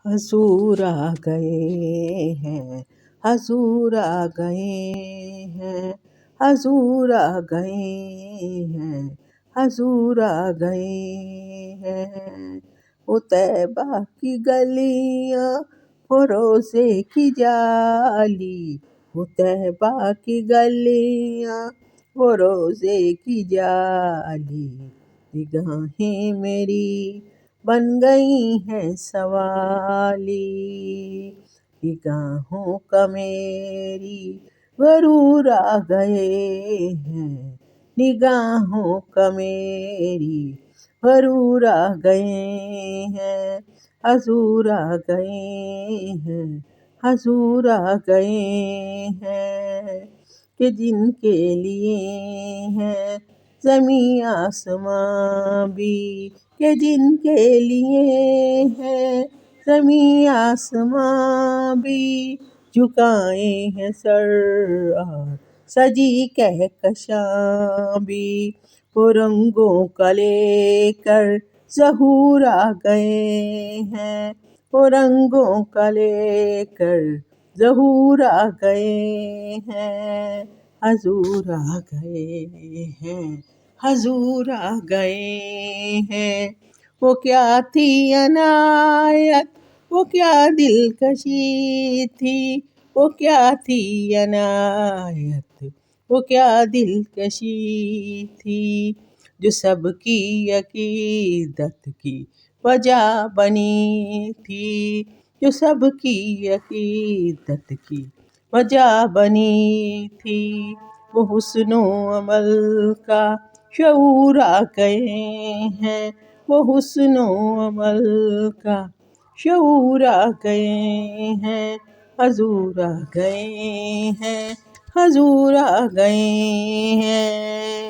حضور آ گئے ہیں، حضور آ گئے ہیں، حضور آ گئے ہیں، حضور آ گئے ہیں۔ وہ طیبہ کی گلیاں، وہ روزے کی جالی، وہ طیبہ کی گلیاں، وہ روزے کی جالی، نگاہیں میری بن گئی ہیں سوالی، نگاہوں کا میری غرور آ گئے ہیں، نگاہوں کا میری غرور آ گئے ہیں، حضور آ گئے ہیں، حضور آ گئے ہیں، کہ جن کے لیے ہیں زمیں آسماں بھی، کہ جن کے لیے ہے زمیں آسماں بھی، جھکائے ہیں سر اور سجی کہکشاں بھی، وہ رنگوں کا لے کر ظہور آ گئے ہیں، وہ رنگوں کا لے کر ظہور آ گئے ہیں، حضور آ گئے ہیں، حضور آ گئے ہیں۔ وہ کیا تھی عنایت، وہ کیا دلکشی تھی، وہ کیا تھی عنایت، وہ کیا دلکشی تھی، جو سب کی عقیدت کی وجہ بنی تھی، جو سب کی عقیدت کی وجہ بنی تھی، وہ حسن و عمل کا شعور آ گئے ہیں، وہ حسن و عمل کا شعور آ گئے ہیں، حضور آ گئے ہیں، حضور آ گئے ہیں۔